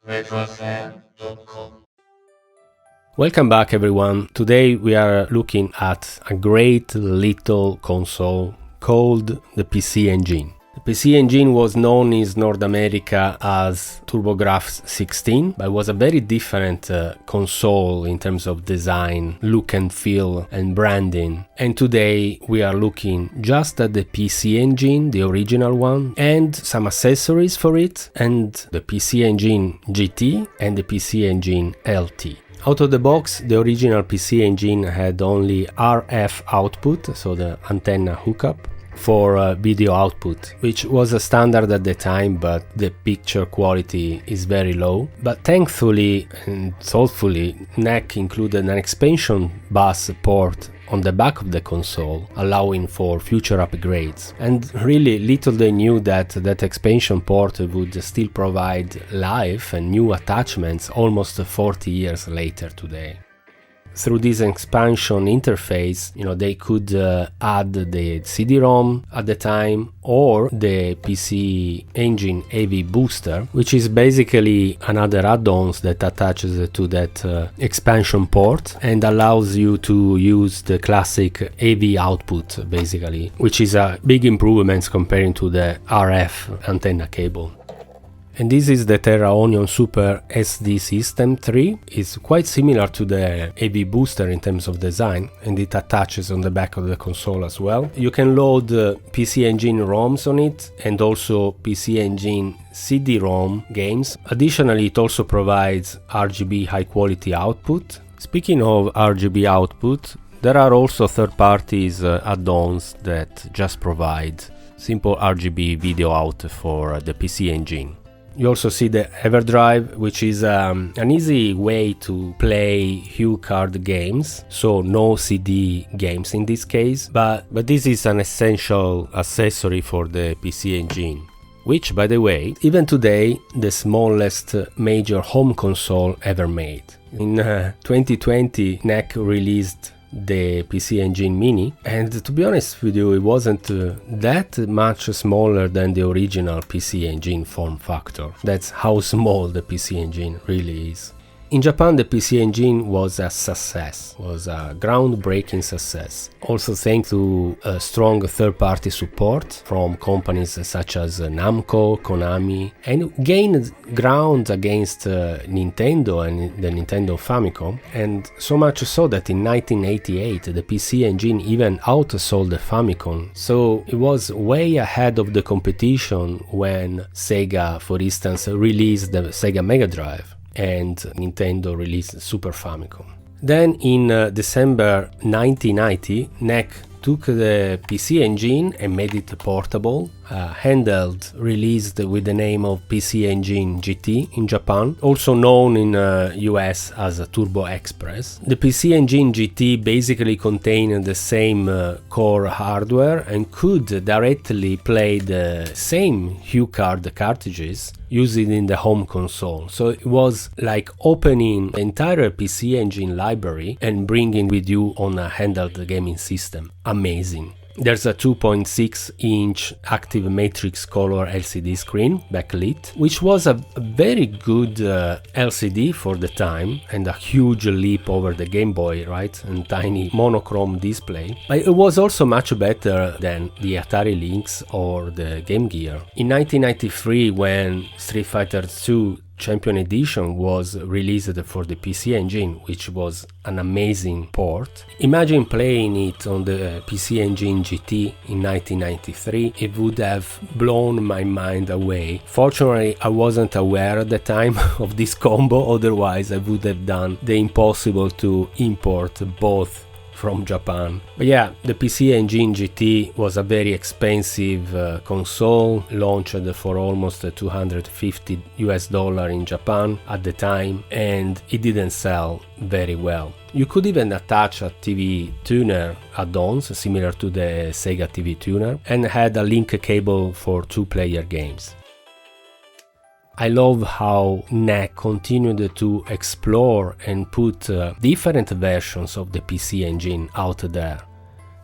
retrofan.com. Welcome back everyone. Today we are looking at a great little console called the PC Engine. The PC Engine was known in North America as TurboGrafx 16, but it was a very different console in terms of design, look and feel, and branding. And today we are looking just at the PC Engine, the original one, and some accessories for it, and the PC Engine GT and the PC Engine LT. Out of the box, the original PC Engine had only RF output, so the antenna hookup, for video output, which was a standard at the time, but the picture quality is very low. But thankfully and thoughtfully, NEC included an expansion bus port on the back of the console, allowing for future upgrades. And really little they knew that that expansion port would still provide life and new attachments almost 40 years later today. Through this expansion interface, they could add the CD-ROM at the time, or the PC Engine AV Booster, which is basically another add-on that attaches to that expansion port and allows you to use the classic AV output, basically, which is a big improvement comparing to the RF antenna cable. And this is the Terraonion Super SD System 3. It's quite similar to the AV Booster in terms of design, and it attaches on the back of the console as well. You can load PC Engine ROMs on it, and also PC Engine CD-ROM games. Additionally, it also provides RGB high quality output. Speaking of RGB output, there are also third-party add-ons that just provide simple RGB video out for the PC Engine. You also see the EverDrive, which is an easy way to play HuCard games, so no CD games in this case, but this is an essential accessory for the PC Engine, which, by the way, even today, the smallest major home console ever made. In 2020, NEC released the PC Engine Mini, and to be honest with you, it wasn't that much smaller than the original PC Engine form factor. That's how small the PC Engine really is. In Japan, the PC Engine was a success, was a groundbreaking success. Also thanks to strong third-party support from companies such as Namco, Konami, and gained ground against Nintendo and the Nintendo Famicom. And so much so that in 1988, the PC Engine even outsold the Famicom. So it was way ahead of the competition when Sega, for instance, released the Sega Mega Drive, and Nintendo released Super Famicom. Then in December 1990, NEC took the PC Engine and made it portable, handheld, released with the name of PC Engine GT in Japan, also known in US as Turbo Express. The PC Engine GT basically contained the same core hardware and could directly play the same HuCard cartridges used in the home console. So it was like opening the entire PC Engine library and bringing with you on a handheld gaming system. Amazing. There's a 2.6-inch active matrix color LCD screen, backlit, which was a very good LCD for the time, and a huge leap over the Game Boy, right? And tiny monochrome display. But it was also much better than the Atari Lynx or the Game Gear. In 1993, when Street Fighter II Champion Edition was released for the PC Engine, which was an amazing port. Imagine playing it on the PC Engine GT in 1993. It would have blown my mind away. Fortunately, I wasn't aware at the time of this combo, otherwise I would have done the impossible to import both from Japan. But yeah, the PC Engine GT was a very expensive console, launched for almost $250 in Japan at the time, and it didn't sell very well. You could even attach a TV tuner add-ons similar to the Sega TV tuner, and had a link cable for 2-player games. I love how NEC continued to explore and put different versions of the PC Engine out there.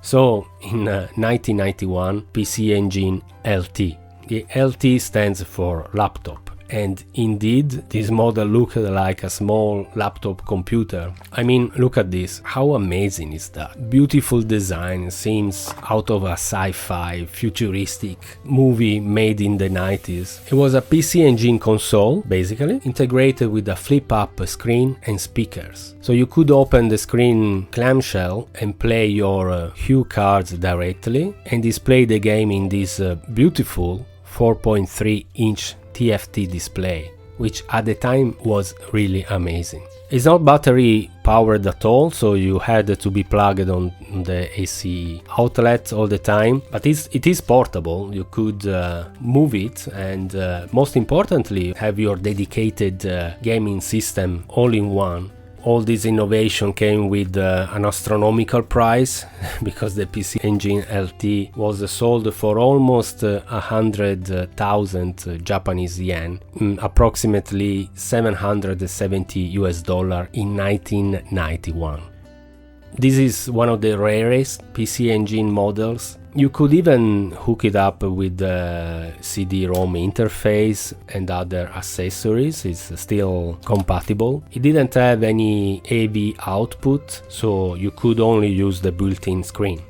So in 1991, PC Engine LT. The LT stands for laptop, And indeed, this model looked like a small laptop computer. I mean, look at this, how amazing is that? Beautiful design, seems out of a sci-fi, futuristic movie made in the 90s. It was a PC Engine console, basically, integrated with a flip-up screen and speakers. So you could open the screen clamshell and play your HuCards directly and display the game in this beautiful 4.3-inch TFT display, which at the time was really amazing. It's not battery powered at all, so you had to be plugged on the AC outlet all the time, but it is portable. You could move it and most importantly have your dedicated gaming system all in one. All this innovation came with an astronomical price because the PC Engine LT was sold for almost 100,000 Japanese yen, approximately $770 in 1991. This is one of the rarest PC Engine models. You could even hook it up with the CD-ROM interface and other accessories. It's still compatible. It didn't have any AV output, so you could only use the built-in screen.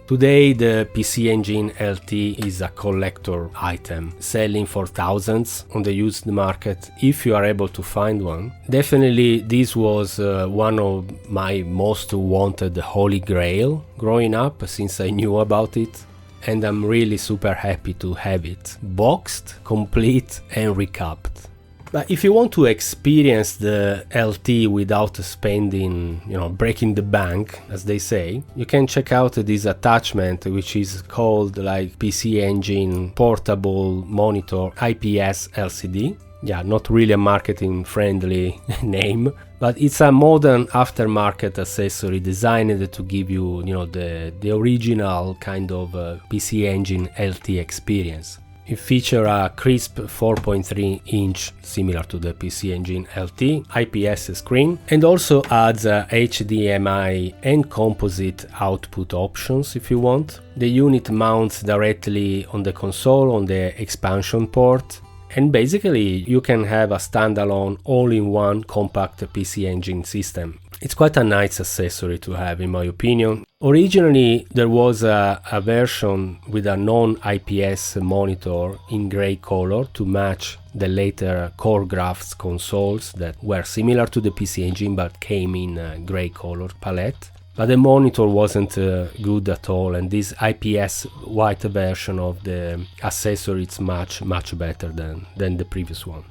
Today the PC Engine LT is a collector item, selling for thousands on the used market if you are able to find one. Definitely this was one of my most wanted holy grail growing up, since I knew about it, and I'm really super happy to have it boxed, complete and recapped. But if you want to experience the LT without spending, breaking the bank, as they say, you can check out this attachment, which is called like PC Engine Portable Monitor IPS LCD. Yeah, not really a marketing friendly name, but it's a modern aftermarket accessory designed to give you, the original kind of PC Engine LT experience. It features a crisp 4.3-inch, similar to the PC Engine LT, IPS screen, and also adds HDMI and composite output options if you want. The unit mounts directly on the console on the expansion port, and basically you can have a standalone all-in-one compact PC Engine system. It's quite a nice accessory to have, in my opinion. Originally there was a version with a non-IPS monitor in grey color to match the later Core Graphics consoles that were similar to the PC Engine but came in a grey color palette. But the monitor wasn't good at all, and this IPS white version of the accessory is much better than the previous one.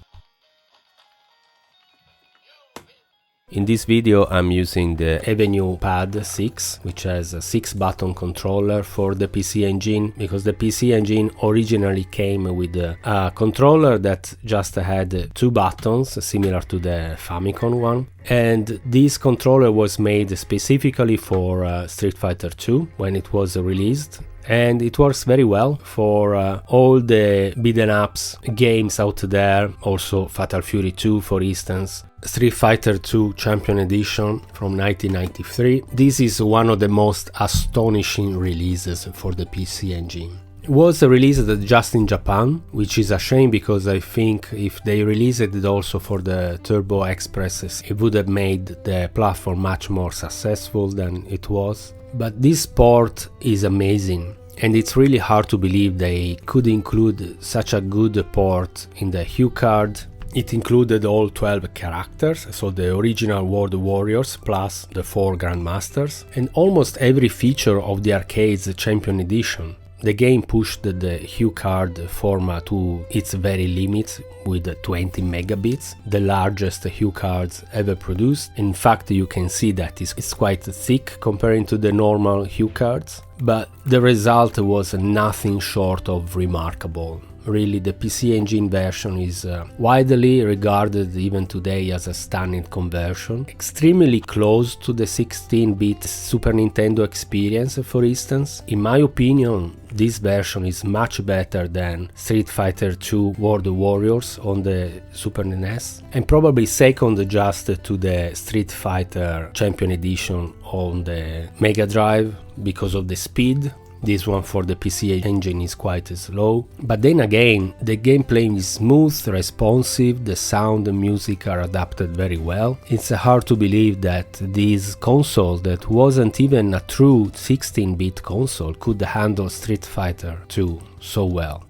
In this video I'm using the AvenuaPad 6, which has a 6-button controller for the PC Engine, because the PC Engine originally came with a controller that just had 2 buttons, similar to the Famicom one. And this controller was made specifically for Street Fighter 2 when it was released. And it works very well for all the beat'em ups games out there, also Fatal Fury 2 for instance, Street Fighter 2 Champion Edition from 1993. This is one of the most astonishing releases for the PC Engine. It was released just in Japan, which is a shame because I think if they released it also for the Turbo Expresses, it would have made the platform much more successful than it was. But this port is amazing, and it's really hard to believe they could include such a good port in the HuCard. It included all 12 characters, so the original World Warriors plus the 4 Grandmasters, and almost every feature of the arcade's Champion Edition. The game pushed the HuCard format to its very limits with 20 megabits, the largest HuCards ever produced. In fact, you can see that it's quite thick comparing to the normal HuCards, but the result was nothing short of remarkable. Really, the PC Engine version is widely regarded even today as a stunning conversion, extremely close to the 16-bit Super Nintendo experience, for instance. In my opinion, this version is much better than Street Fighter 2 World Warriors on the Super NES, and probably second just to the Street Fighter Champion Edition on the Mega Drive because of the speed, This one for the PC Engine is quite slow, but then again, the gameplay is smooth, responsive, the sound and music are adapted very well. It's hard to believe that this console that wasn't even a true 16-bit console could handle Street Fighter 2 so well.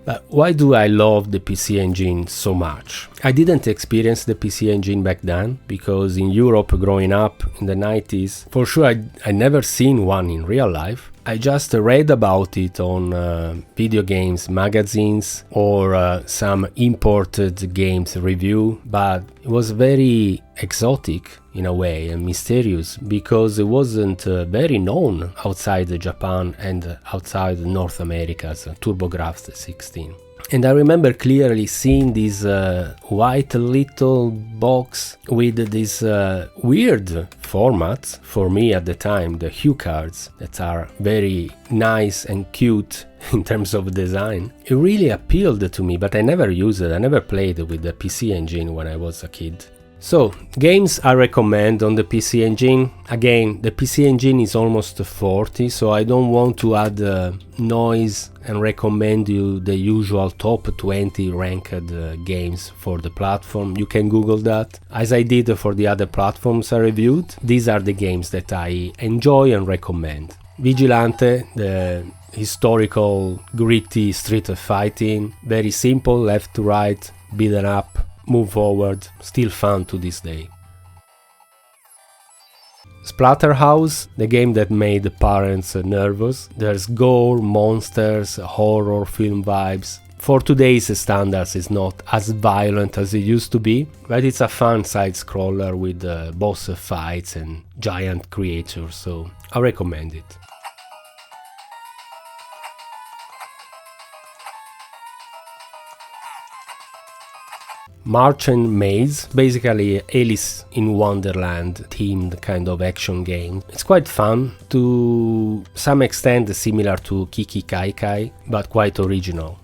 But why do I love the PC Engine so much? I didn't experience the PC Engine back then, because in Europe growing up in the 90s, for sure I never seen one in real life. I just read about it on video games magazines or some imported games review, but it was very exotic in a way and mysterious because it wasn't very known outside Japan and outside North America's TurboGrafx 16. And I remember clearly seeing this white little box with this weird format for me at the time, the HuCards, that are very nice and cute in terms of design. It really appealed to me, but I never used it, I never played with the PC Engine when I was a kid. So, games I recommend on the PC Engine. Again, the PC Engine is almost 40, so I don't want to add noise and recommend you the usual top 20 ranked games for the platform. You can Google that. As I did for the other platforms I reviewed, these are the games that I enjoy and recommend. Vigilante, the historical, gritty street fighting, very simple, left to right, beaten up, move forward, still fun to this day. Splatterhouse, the game that made the parents nervous. There's gore, monsters, horror film vibes. For today's standards, it's not as violent as it used to be, but it's a fun side-scroller with boss fights and giant creatures, so I recommend it. Märchen Maze, basically Alice in Wonderland themed kind of action game. It's quite fun, to some extent similar to Kiki KaiKai, but quite original.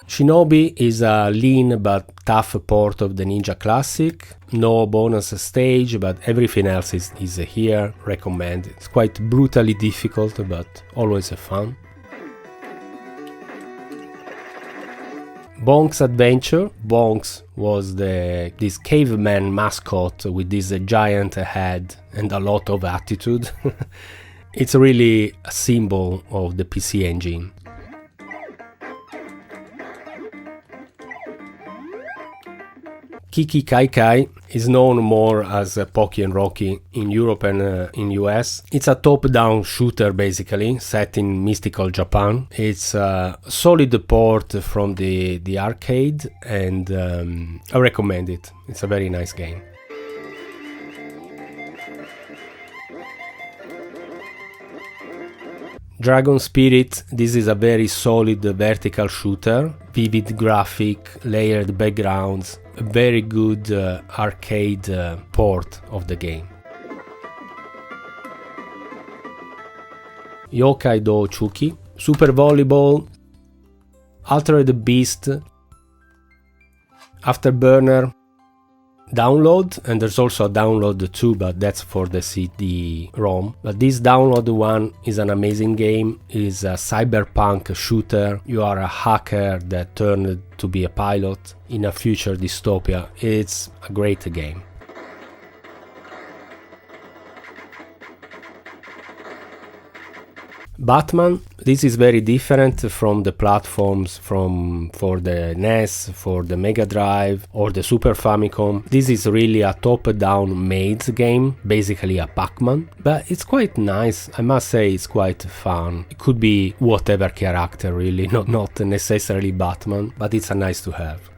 Shinobi is a lean but tough port of the Ninja Classic. No bonus stage, but everything else is here. Recommend. It's quite brutally difficult, but always fun. Bonk's Adventure. Bonk was this caveman mascot with this giant head and a lot of attitude. It's really a symbol of the PC Engine. Kiki KaiKai is known more as Pocky and Rocky in Europe and in US. It's a top-down shooter basically, set in mystical Japan. It's a solid port from the arcade, and I recommend it. It's a very nice game. Dragon Spirit, this is a very solid vertical shooter, vivid graphic, layered backgrounds, a very good arcade port of the game. Yokai do Chuki, Super Volleyball, Altered Beast, Afterburner, download, and there's also a download too, but that's for the CD-ROM. But this download one is an amazing game. It's a cyberpunk shooter. You are a hacker that turned to be a pilot in a future dystopia. It's a great game. Batman, this is very different from the platforms for the NES, for the Mega Drive or the Super Famicom. This is really a top-down maze game, basically a Pac-Man, but it's quite nice. I must say it's quite fun. It could be whatever character really, not necessarily Batman, but it's a nice to have.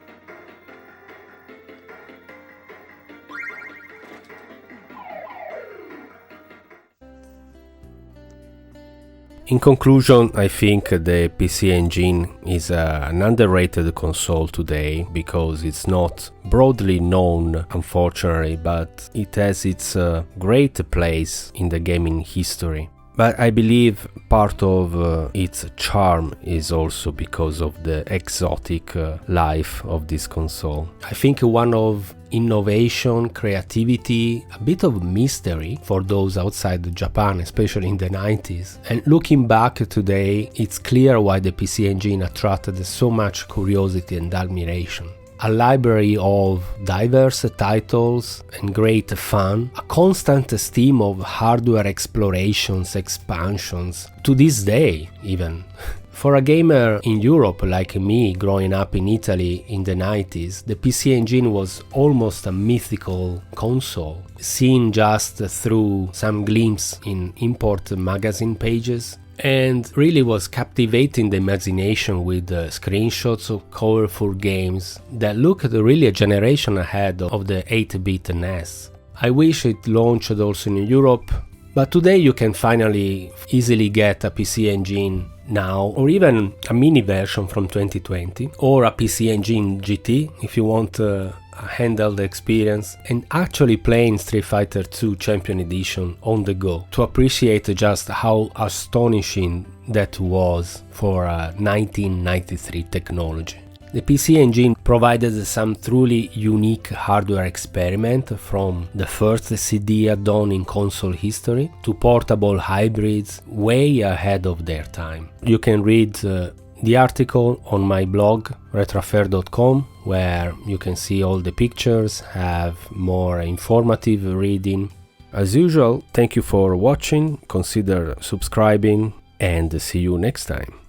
In conclusion, I think the PC Engine is an underrated console today because it's not broadly known, unfortunately, but it has its great place in the gaming history. But I believe part of its charm is also because of the exotic life of this console. I think one of innovation, creativity, a bit of mystery for those outside Japan, especially in the 90s. And looking back today, it's clear why the PC Engine attracted so much curiosity and admiration. A library of diverse titles and great fun, a constant stream of hardware explorations, expansions, to this day even. For a gamer in Europe like me, growing up in Italy in the 90s, the PC Engine was almost a mythical console, seen just through some glimpse in import magazine pages, and really was captivating the imagination with screenshots of colorful games that looked really a generation ahead of the 8-bit NES. I wish it launched also in Europe, but today you can finally easily get a PC Engine now, or even a mini version from 2020, or a PC Engine GT if you want a handheld experience, and actually playing Street Fighter II Champion Edition on the go to appreciate just how astonishing that was for 1993 technology. The PC Engine provided some truly unique hardware experiment, from the first CD add-on in console history to portable hybrids way ahead of their time. You can read the article on my blog retroaffair.com, where you can see all the pictures, have more informative reading. As usual, thank you for watching, consider subscribing, and see you next time.